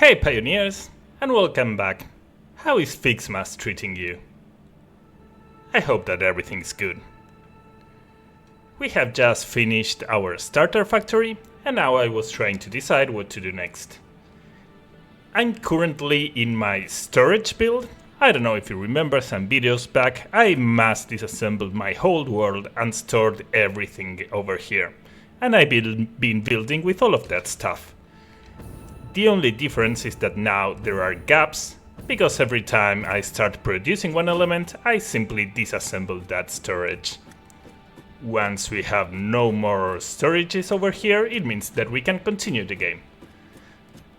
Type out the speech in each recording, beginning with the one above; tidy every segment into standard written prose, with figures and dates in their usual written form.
Hey pioneers, and welcome back. How is Fixmas treating you? I hope that everything's good. We have just finished our starter factory, and now I was trying to decide what to do next. I'm currently in my storage build. I don't know if you remember some videos back, I mass disassembled my whole world and stored everything over here. And I've been building with all of that stuff. The only difference is that now there are gaps, because every time I start producing one element, I simply disassemble that storage. Once we have no more storages over here, it means that we can continue the game.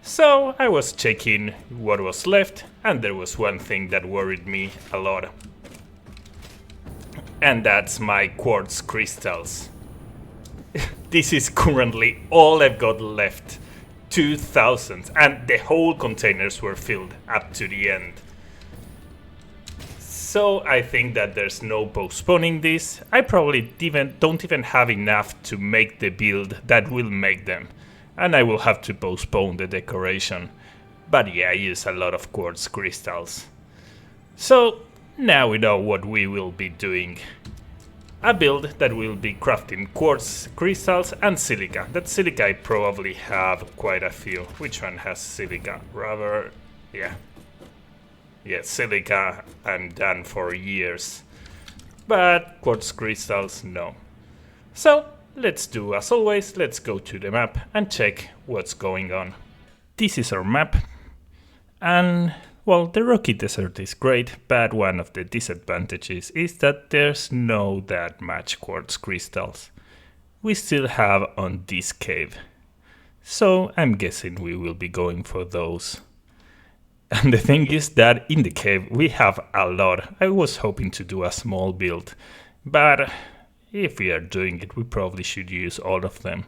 So I was checking what was left, and there was one thing that worried me a lot. And that's my quartz crystals. This is currently all I've got left. 2,000, and the whole containers were filled up to the end. So I think that there's no postponing this. I probably don't even have enough to make the build that will make them, and I will have to postpone the decoration. But yeah, I use a lot of quartz crystals. So now we know what we will be doing. A build that will be crafting quartz crystals and silica. That silica I probably have quite a few. Which one has silica? Rubber? Yeah, silica I'm done for years. But quartz crystals, no. So let's do as always, let's go to the map and check what's going on. This is our map. And well, the rocky desert is great, but one of the disadvantages is that there's no that much quartz crystals. We still have on this cave. So I'm guessing we will be going for those. And the thing is that in the cave we have a lot. I was hoping to do a small build, but if we are doing it, we probably should use all of them.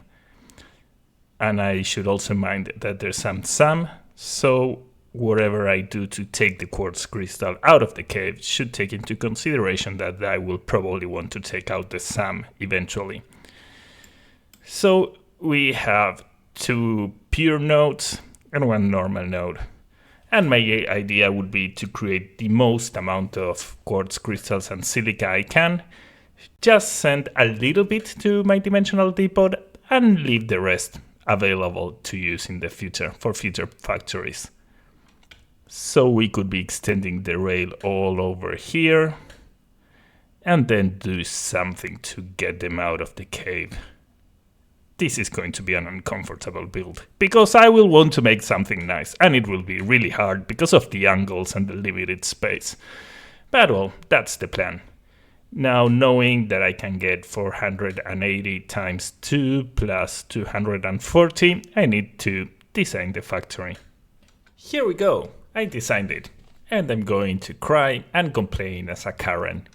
And I should also mind that there's some sand, so whatever I do to take the quartz crystal out of the cave should take into consideration that I will probably want to take out the sand eventually. So we have 2 pure nodes and 1 normal node. And my idea would be to create the most amount of quartz crystals and silica I can, just send a little bit to my dimensional depot and leave the rest available to use in the future for future factories. So we could be extending the rail all over here and then do something to get them out of the cave. This is going to be an uncomfortable build because I will want to make something nice and it will be really hard because of the angles and the limited space. But well, that's the plan. Now knowing that I can get 480 times 2 plus 240, I need to design the factory. Here we go. I designed it, and I'm going to cry and complain as a Karen.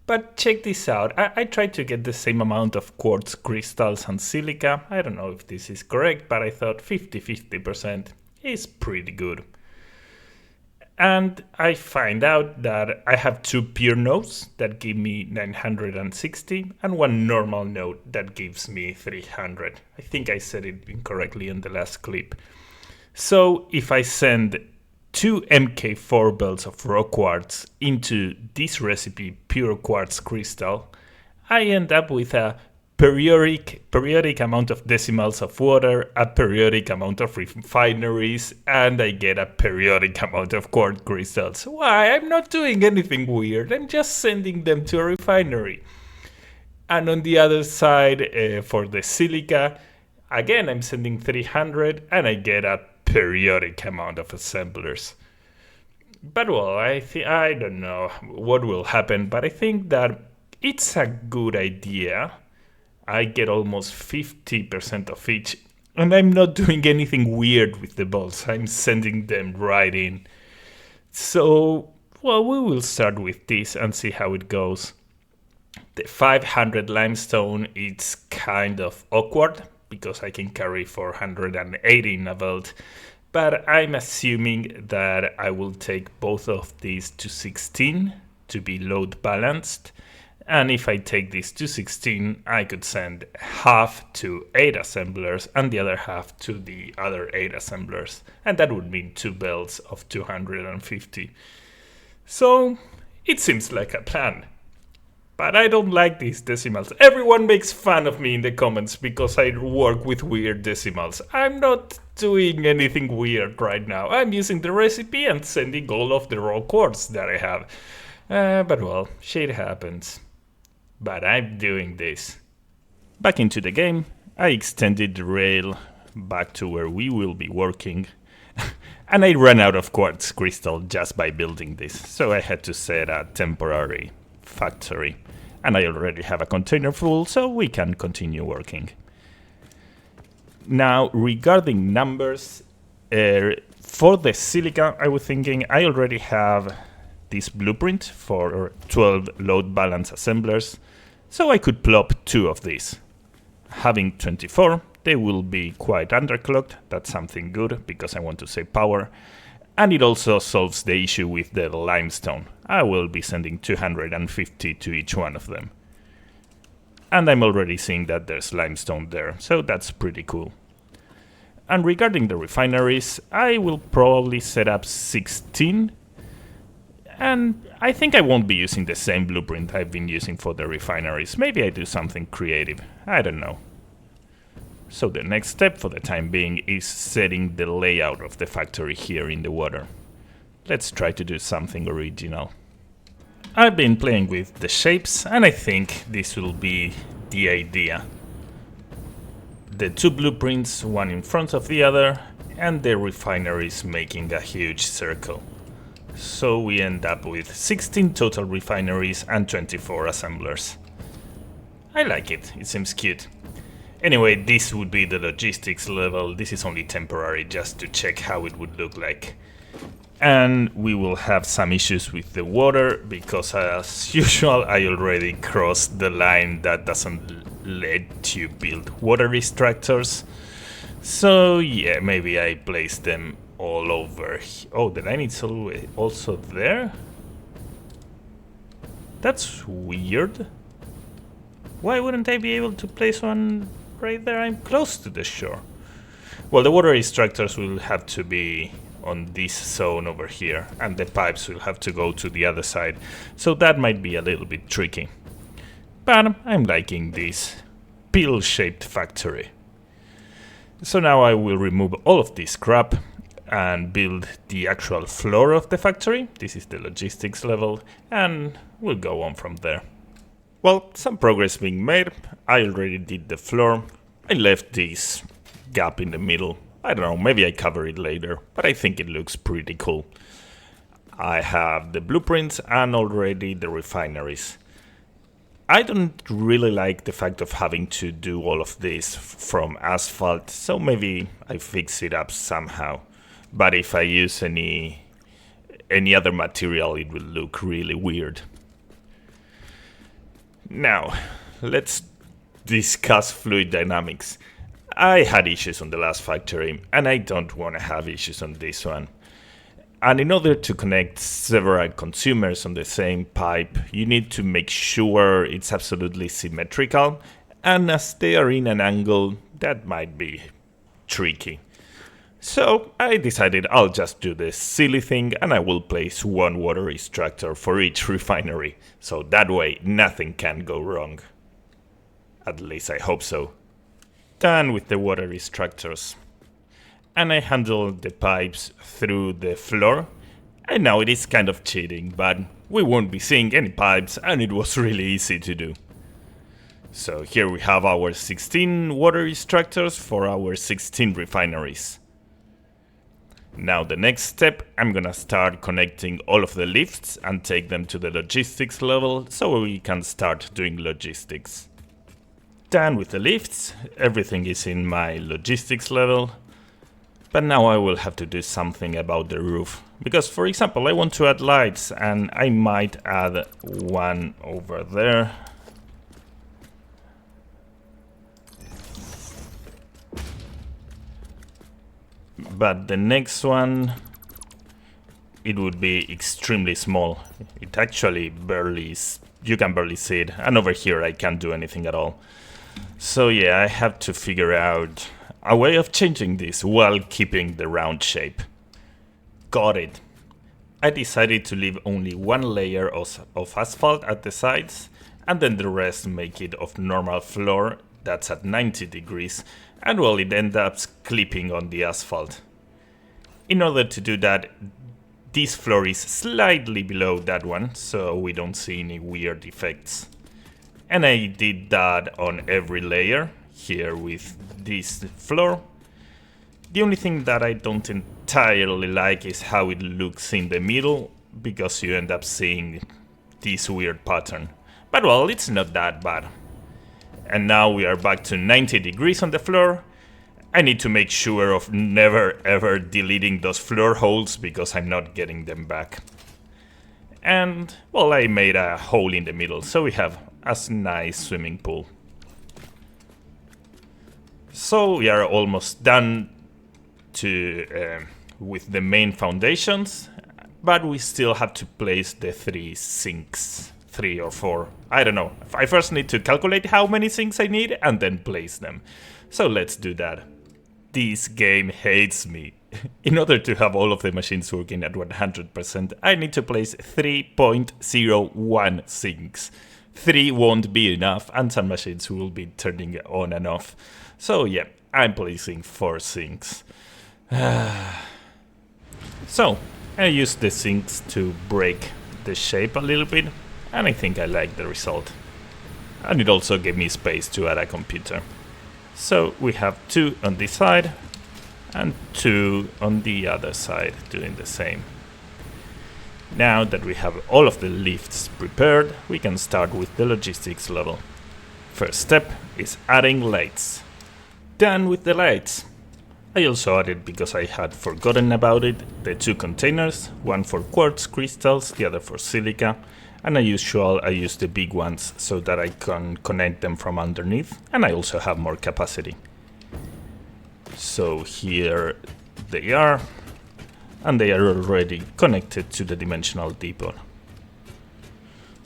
But check this out, I tried to get the same amount of quartz crystals and silica. I don't know if this is correct, but I thought 50-50% is pretty good. And I find out that I have 2 pure nodes that give me 960 and 1 normal node that gives me 300. I think I said it incorrectly in the last clip. So if I send 2 MK4 belts of raw quartz into this recipe pure quartz crystal, I end up with a periodic amount of decimals of water, a periodic amount of refineries, and I get a periodic amount of quartz crystals. Why? I'm not doing anything weird, I'm just sending them to a refinery. And on the other side, for the silica, again I'm sending 300 and I get a periodic amount of assemblers. But well, I don't know what will happen, but I think that it's a good idea. I get almost 50% of each, and I'm not doing anything weird with the bolts. I'm sending them right in. So, well, we will start with this and see how it goes. The 500 limestone, it's kind of awkward, because I can carry 480 in a belt, but I'm assuming that I will take both of these to 16 to be load balanced, And if I take this to 16, I could send half to 8 assemblers and the other half to the other 8 assemblers. And that would mean 2 belts of 250. So it seems like a plan. But I don't like these decimals. Everyone makes fun of me in the comments because I work with weird decimals. I'm not doing anything weird right now. I'm using the recipe and sending all of the raw quartz that I have. But well, shit happens. But I'm doing this. Back into the game, I extended the rail back to where we will be working. And I ran out of quartz crystal just by building this. So I had to set a temporary factory. And I already have a container full, so we can continue working. Now, regarding numbers, for the silica, I was thinking I already have this blueprint for 12 load balance assemblers, so I could plop 2 of these. Having 24, they will be quite underclocked. That's something good, because I want to save power. And it also solves the issue with the limestone. I will be sending 250 to each one of them. And I'm already seeing that there's limestone there, so that's pretty cool. And regarding the refineries, I will probably set up 16. And I think I won't be using the same blueprint I've been using for the refineries. Maybe I do something creative. I don't know. So the next step for the time being is setting the layout of the factory here in the water. Let's try to do something original. I've been playing with the shapes and I think this will be the idea. The 2 blueprints, one in front of the other, and the refineries making a huge circle. So we end up with 16 total refineries and 24 assemblers. I like it, it seems cute. Anyway, this would be the logistics level. This is only temporary, just to check how it would look like. And we will have some issues with the water, because as usual I already crossed the line that doesn't let you build water extractors. So yeah, maybe I place them all over. Oh, the line is also there? That's weird. Why wouldn't I be able to place one right there? I'm close to the shore. Well, the water extractors will have to be on this zone over here, and the pipes will have to go to the other side, so that might be a little bit tricky. But I'm liking this pill-shaped factory. So now I will remove all of this crap and build the actual floor of the factory. This is the logistics level, and we'll go on from there. Well, some progress being made. I already did the floor. I left this gap in the middle. I don't know, maybe I cover it later, but I think it looks pretty cool. I have the blueprints and already the refineries. I don't really like the fact of having to do all of this from asphalt, so maybe I fix it up somehow. But if I use any other material, it will look really weird. Now, let's discuss fluid dynamics. I had issues on the last factory, and I don't want to have issues on this one. And in order to connect several consumers on the same pipe, you need to make sure it's absolutely symmetrical, and as they are in an angle, that might be tricky. So I decided I'll just do the silly thing, and I will place 1 water extractor for each refinery, so that way nothing can go wrong. At least I hope so. Done with the water extractors. And I handled the pipes through the floor. I know it is kind of cheating, but we won't be seeing any pipes, and it was really easy to do. So here we have our 16 water extractors for our 16 refineries. Now the next step, I'm gonna start connecting all of the lifts and take them to the logistics level so we can start doing logistics. Done with the lifts, everything is in my logistics level. But now I will have to do something about the roof. Because, for example, I want to add lights, and I might add one over there. But the next one it would be extremely small. It actually you can barely see it, and over here I can't do anything at all. So yeah, I have to figure out a way of changing this while keeping the round shape. Got it. I decided to leave only one layer of asphalt at the sides, and then the rest make it of normal floor that's at 90 degrees, and well, it ends up clipping on the asphalt. In order to do that, this floor is slightly below that one, so we don't see any weird effects. And I did that on every layer, here with this floor. The only thing that I don't entirely like is how it looks in the middle, because you end up seeing this weird pattern. But well, it's not that bad. And now we are back to 90 degrees on the floor. I need to make sure of never ever deleting those floor holes, because I'm not getting them back. And well, I made a hole in the middle, so we have a nice swimming pool. So we are almost done with the main foundations, but we still have to place the 3 sinks, 3 or 4, I don't know. I first need to calculate how many sinks I need and then place them. So let's do that. This game hates me. In order to have all of the machines working at 100%, I need to place 3.01 sinks. 3 won't be enough, and some machines will be turning on and off. So yeah, I'm placing 4 sinks. So, I used the sinks to break the shape a little bit, and I think I like the result. And it also gave me space to add a computer. So we have 2 on this side, and 2 on the other side, doing the same. Now that we have all of the lifts prepared, we can start with the logistics level. First step is adding lights. Done with the lights. I also added, because I had forgotten about it, the 2 containers, one for quartz crystals, the other for silica, and as usual I use the big ones so that I can connect them from underneath, and I also have more capacity. So here they are, and they are already connected to the dimensional depot.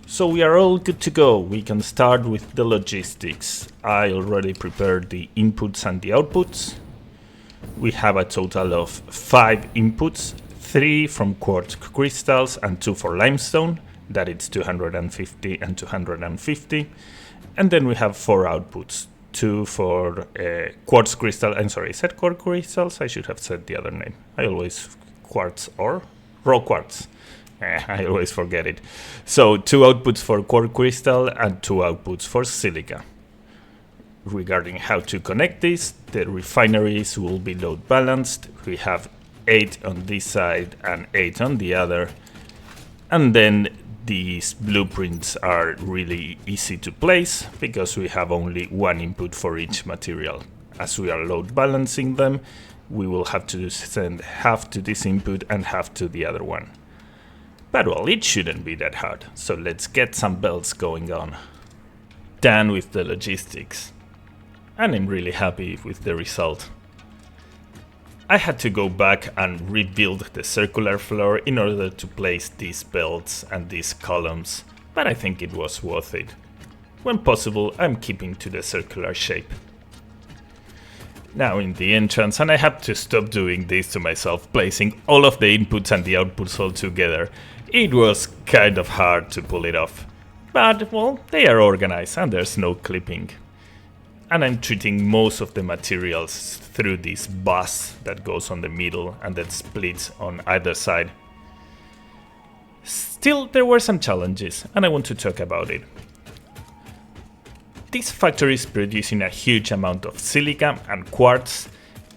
So we are all good to go. We can start with the logistics. I already prepared the inputs and the outputs. We have a total of 5 inputs, 3 from quartz crystals and 2 for limestone. That it's 250 and 250. And then we have 4 outputs, 2 for quartz crystal. I'm sorry, is that quartz crystals? I should have said the other name. I always quartz or raw quartz. I always forget it. So 2 outputs for quartz crystal and 2 outputs for silica. Regarding how to connect this, the refineries will be load balanced. We have 8 on this side and 8 on the other. And then these blueprints are really easy to place, because we have only 1 input for each material. As we are load balancing them, we will have to send half to this input and half to the other one. But well, it shouldn't be that hard, so let's get some belts going on. Done with the logistics. And I'm really happy with the result. I had to go back and rebuild the circular floor in order to place these belts and these columns, but I think it was worth it. When possible, I'm keeping to the circular shape. Now in the entrance, and I have to stop doing this to myself, placing all of the inputs and the outputs all together. It was kind of hard to pull it off. But well, they are organized and there's no clipping. And I'm treating most of the materials through this bus that goes on the middle and then splits on either side. Still, there were some challenges, and I want to talk about it. This factory is producing a huge amount of silica and quartz,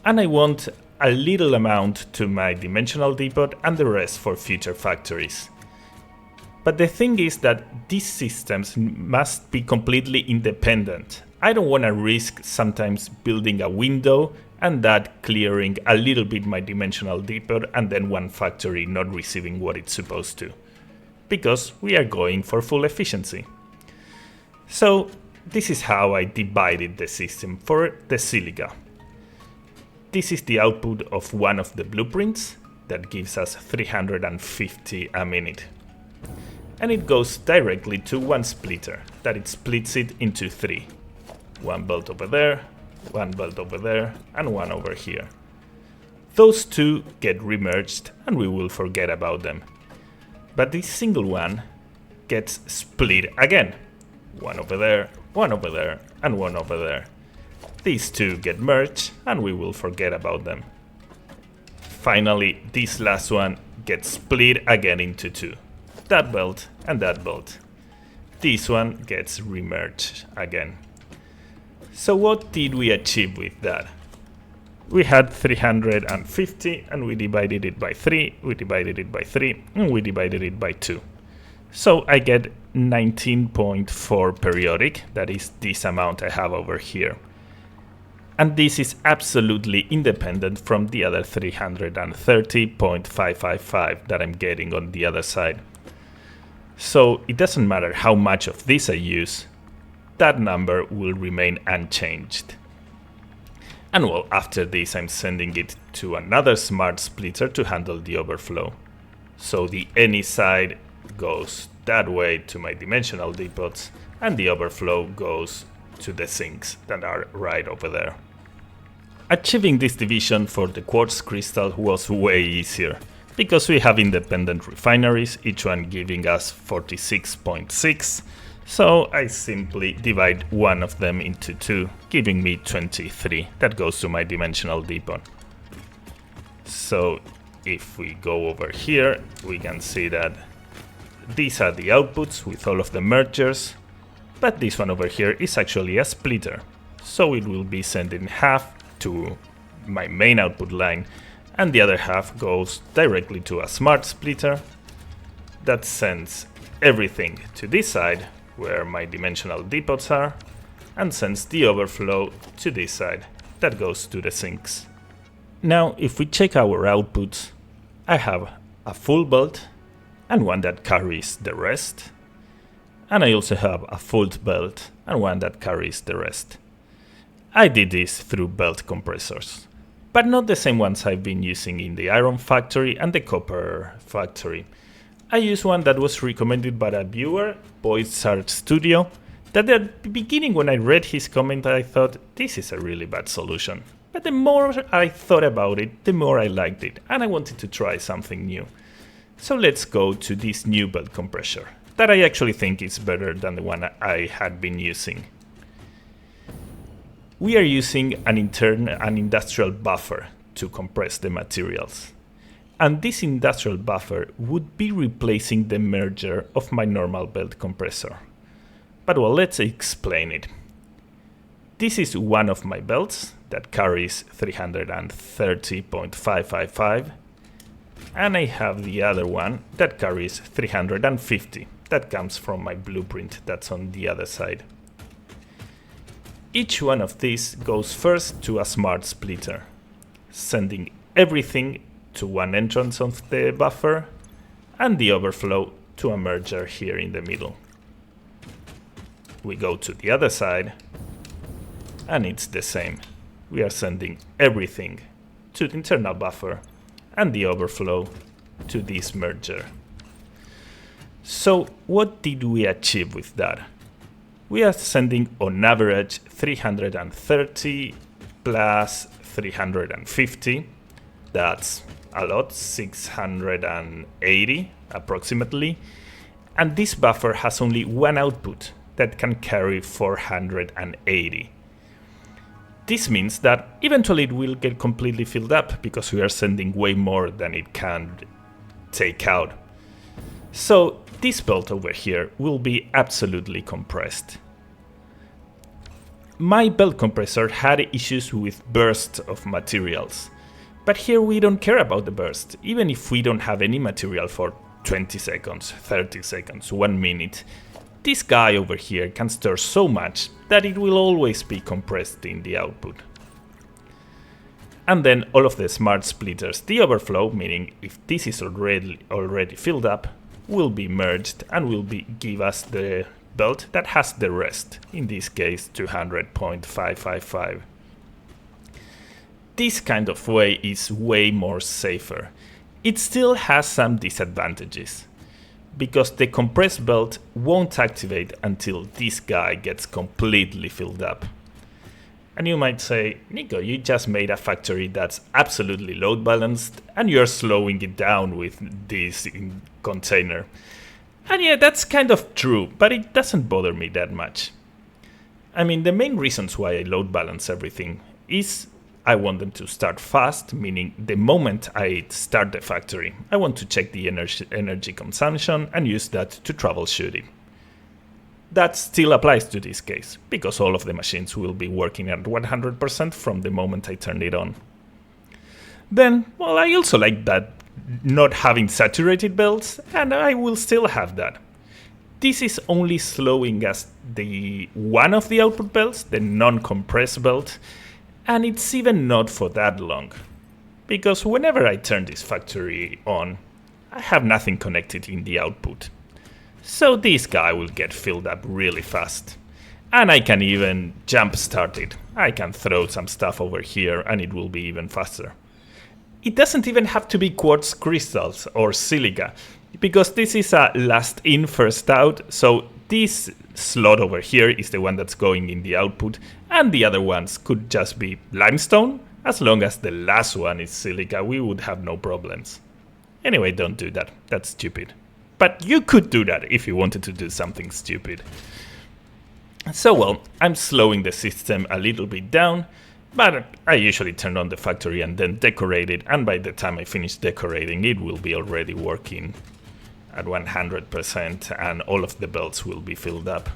and I want a little amount to my dimensional depot and the rest for future factories. But the thing is that these systems must be completely independent. I don't want to risk sometimes building a window and that clearing a little bit my dimensional depot and then one factory not receiving what it's supposed to. Because we are going for full efficiency. So this is how I divided the system for the silica. This is the output of one of the blueprints. that gives us 350 a minute. And it goes directly to one splitter, that it splits it into 3. One belt over there, one belt over there, and one over here. Those two get remerged and we will forget about them. But this single one gets split again. One over there, and one over there. These two get merged and we will forget about them. Finally, this last one gets split again into 2. That belt and that belt. This one gets remerged again. So what did we achieve with that? We had 350 and we divided it by 3, we divided it by 3, and we divided it by 2. So I get 19.4 periodic, that is this amount I have over here. And this is absolutely independent from the other 330.555 that I'm getting on the other side. So it doesn't matter how much of this I use, that number will remain unchanged. And well, after this I'm sending it to another smart splitter to handle the overflow. So the any side goes that way to my dimensional depots, and the overflow goes to the sinks that are right over there. Achieving this division for the quartz crystal was way easier, because we have independent refineries, each one giving us 46.6. So I simply divide one of them into 2, giving me 23. That goes to my dimensional depot. So if we go over here, we can see that these are the outputs with all of the mergers, but this one over here is actually a splitter. So it will be sending half to my main output line, and the other half goes directly to a smart splitter that sends everything to this side, where my dimensional depots are, and sends the overflow to this side, that goes to the sinks. Now, if we check our outputs, I have a full belt, and one that carries the rest, and I also have a full belt, and one that carries the rest. I did this through belt compressors, but not the same ones I've been using in the iron factory and the copper factory. I used one that was recommended by a viewer, Boyd's Art Studio, that at the beginning when I read his comment I thought this is a really bad solution. But the more I thought about it, the more I liked it, and I wanted to try something new. So let's go to this new belt compressor, that I actually think is better than the one I had been using. We are using an industrial buffer to compress the materials. And this industrial buffer would be replacing the merger of my normal belt compressor. But well, let's explain it. This is one of my belts that carries 330.555, and I have the other one that carries 350. That comes from my blueprint that's on the other side. Each one of these goes first to a smart splitter, sending everything to one entrance of the buffer, and the overflow to a merger here in the middle. We go to the other side, and it's the same. We are sending everything to the internal buffer, and the overflow to this merger. So what did we achieve with that? We are sending on average 330 plus 350. That's a lot, 680 approximately. And this buffer has only one output that can carry 480. This means that eventually it will get completely filled up because we are sending way more than it can take out. So this belt over here will be absolutely compressed. My belt compressor had issues with bursts of materials, but here we don't care about the burst. Even if we don't have any material for 20 seconds, 30 seconds, 1 minute, this guy over here can stir so much that it will always be compressed in the output. And then all of the smart splitters, the overflow, meaning if this is already filled up, will be merged and will give us the belt that has the rest, in this case 200.555. This kind of way is way more safer. It still has some disadvantages, because the compressed belt won't activate until this guy gets completely filled up. And you might say, Nico, you just made a factory that's absolutely load balanced and you're slowing it down with this container. And yeah, that's kind of true, but it doesn't bother me that much. I mean, the main reasons why I load balance everything is I want them to start fast, meaning the moment I start the factory, I want to check the energy consumption and use that to troubleshoot it. That still applies to this case, because all of the machines will be working at 100% from the moment I turn it on. Then, well, I also like that not having saturated belts, and I will still have that. This is only slowing as the one of the output belts, the non-compressed belt, and it's even not for that long. Because whenever I turn this factory on, I have nothing connected in the output. So this guy will get filled up really fast. And I can even jump start it. I can throw some stuff over here and it will be even faster. It doesn't even have to be quartz crystals or silica, because this is a last in, first out. So this slot over here is the one that's going in the output, and the other ones could just be limestone. As long as the last one is silica, we would have no problems. Anyway, don't do that. That's stupid. But you could do that if you wanted to do something stupid. So well, I'm slowing the system a little bit down, but I usually turn on the factory and then decorate it, and by the time I finish decorating, it will be already working at 100% and all of the belts will be filled up.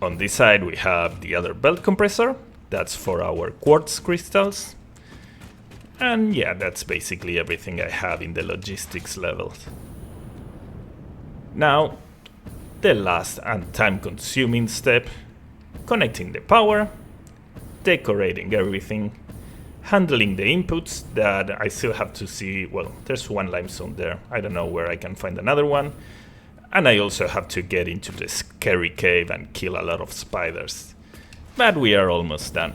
On this side we have the other belt compressor, that's for our quartz crystals. And yeah, that's basically everything I have in the logistics levels. Now, the last and time-consuming step, connecting the power, decorating everything, handling the inputs that I still have to see. Well, there's one limestone there, I don't know where I can find another one. And I also have to get into the scary cave and kill a lot of spiders. But we are almost done.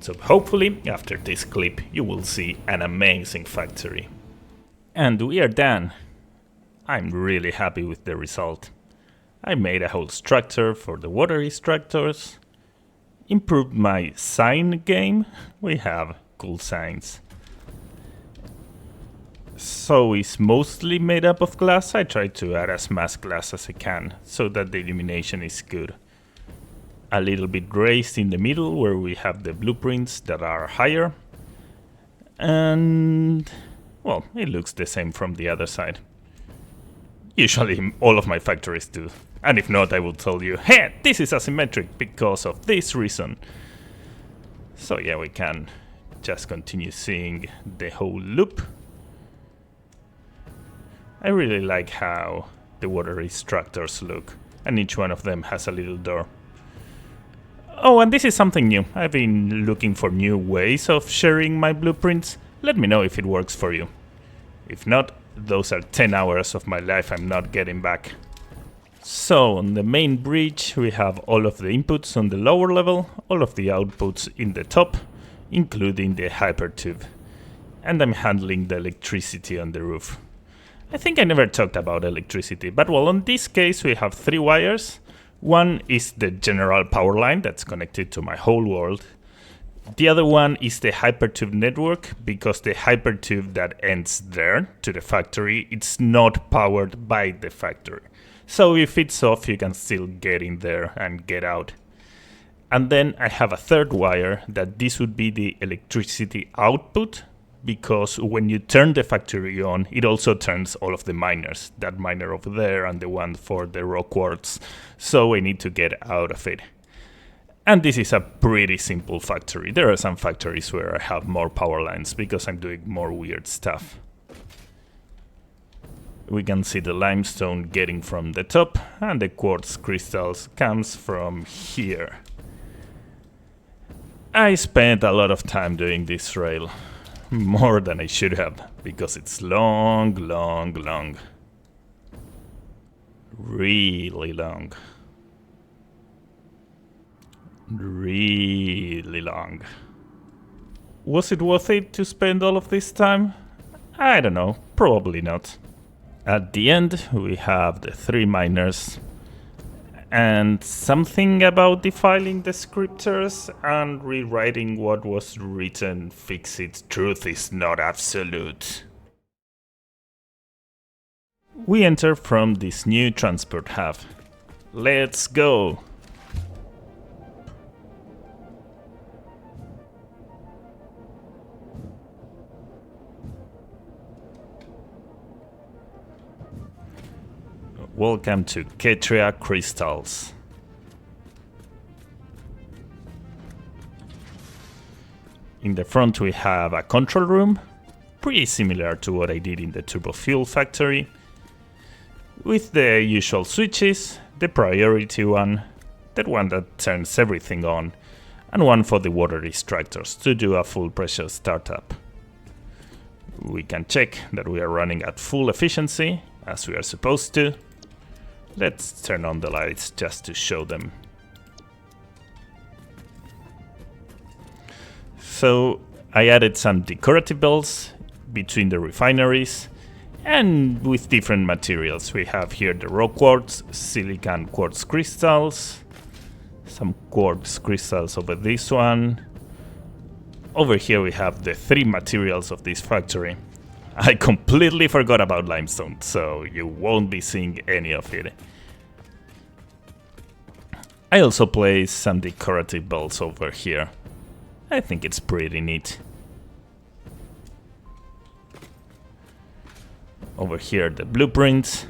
So hopefully, after this clip, you will see an amazing factory. And we are done. I'm really happy with the result. I made a whole structure for the water extractors, improved my sign game, we have cool signs. So it's mostly made up of glass. I try to add as much glass as I can, so that the illumination is good. A little bit raised in the middle where we have the blueprints that are higher. And well, it looks the same from the other side. Usually all of my factories do. And if not, I will tell you, hey, this is asymmetric because of this reason. So yeah, we can just continue seeing the whole loop. I really like how the water extractors look, and each one of them has a little door. Oh, and this is something new. I've been looking for new ways of sharing my blueprints. Let me know if it works for you. If not, those are 10 hours of my life I'm not getting back. So, on the main bridge we have all of the inputs on the lower level, all of the outputs in the top, including the hypertube. And I'm handling the electricity on the roof. I think I never talked about electricity, but well, in this case we have 3 wires. One is the general power line that's connected to my whole world. The other one is the hypertube network, because the hypertube that ends there to the factory, it's not powered by the factory. So if it's off, you can still get in there and get out. And then I have a third wire that this would be the electricity output, because when you turn the factory on, it also turns all of the miners, that miner over there and the one for the raw quartz. So I need to get out of it. And this is a pretty simple factory. There are some factories where I have more power lines because I'm doing more weird stuff. We can see the limestone getting from the top, and the quartz crystals comes from here. I spent a lot of time doing this rail. More than I should have, because it's long, long, long. Really long. Really long. Was it worth it to spend all of this time? I don't know, probably not. At the end, we have the 3 miners and something about defiling descriptors and rewriting what was written. Ficsit, truth is not absolute. We enter from this new transport hub. Let's go! Welcome to Silica Crystals. In the front we have a control room, pretty similar to what I did in the turbo fuel factory, with the usual switches, the priority one, that one that turns everything on, and one for the water extractors to do a full pressure startup. We can check that we are running at full efficiency, as we are supposed to. Let's turn on the lights just to show them. So I added some decorative bells between the refineries and with different materials. We have here the raw quartz, Silica and Quartz Crystals, some quartz crystals over this one. Over here we have the 3 materials of this factory. I completely forgot about limestone, so you won't be seeing any of it. I also placed some decorative bells over here. I think it's pretty neat. Over here, the blueprints.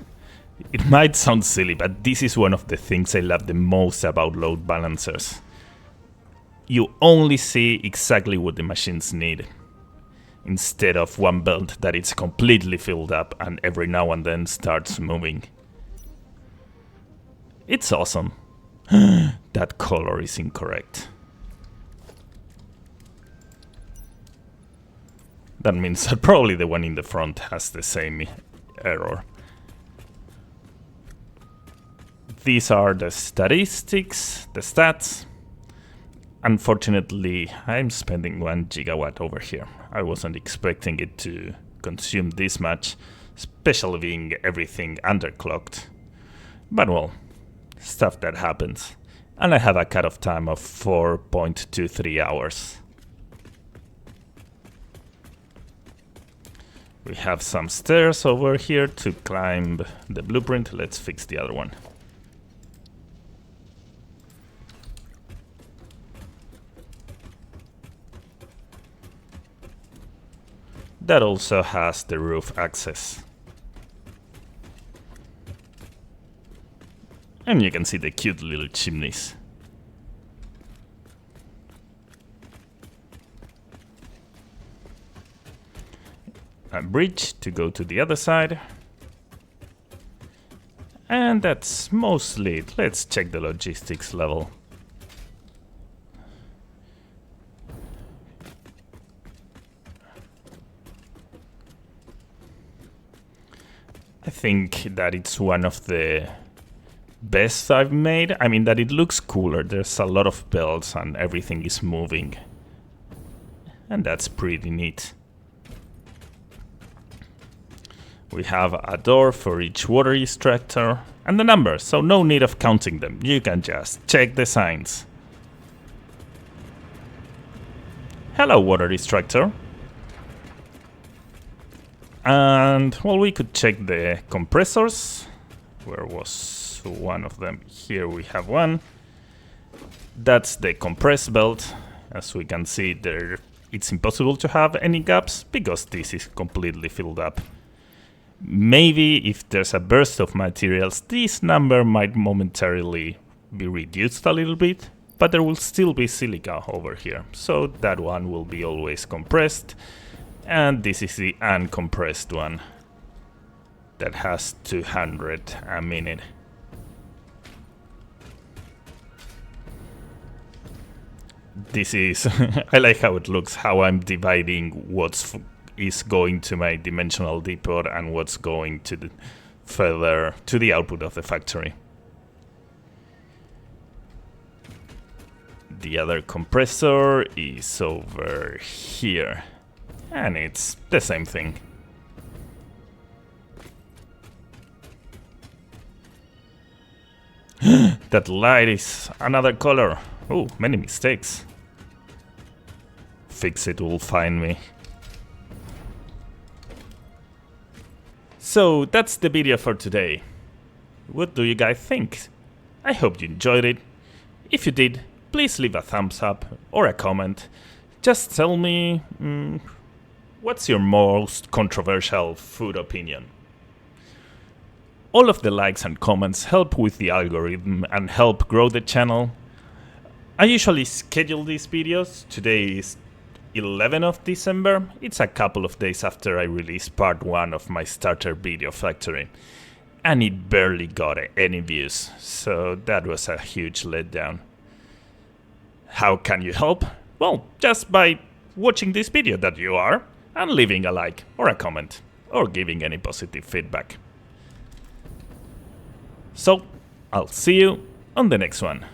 It might sound silly, but this is one of the things I love the most about load balancers. You only see exactly what the machines need, instead of one belt that is completely filled up and every now and then starts moving. It's awesome. That color is incorrect. That means that probably the one in the front has the same error. These are the statistics, the stats. Unfortunately, I'm spending 1 gigawatt over here. I wasn't expecting it to consume this much, especially being everything underclocked. But well, stuff that happens. And I have a cutoff time of 4.23 hours. We have some stairs over here to climb the blueprint. Let's fix the other one. That also has the roof access. And you can see the cute little chimneys. A bridge to go to the other side. And that's mostly it. Let's check the logistics level. I think that it's one of the best I've made. I mean that it looks cooler. There's a lot of bells and everything is moving. And that's pretty neat. We have a door for each water extractor and the numbers, so no need of counting them. You can just check the signs. Hello, water extractor. And well, we could check the compressors. Where was one of them? Here we have one. That's the compress belt. As we can see there, it's impossible to have any gaps because this is completely filled up. Maybe if there's a burst of materials, this number might momentarily be reduced a little bit, but there will still be silica over here, so that one will be always compressed, and this is the uncompressed one that has 200 a minute. This is, I like how it looks, how I'm dividing what's is going to my dimensional depot and what's going to the further to the output of the factory. The other compressor is over here. And it's the same thing. That light is another color. Oh, many mistakes. Ficsit will find me. So that's the video for today. What do you guys think? I hope you enjoyed it. If you did, please leave a thumbs up or a comment. Just tell me what's your most controversial food opinion. All of the likes and comments help with the algorithm and help grow the channel. I usually schedule these videos. Today is 11th of December. It's a couple of days after I released part 1 of my starter video Factory. And it barely got any views, so that was a huge letdown. How can you help? Well, just by watching this video that you are, and leaving a like or a comment, or giving any positive feedback. So, I'll see you on the next one.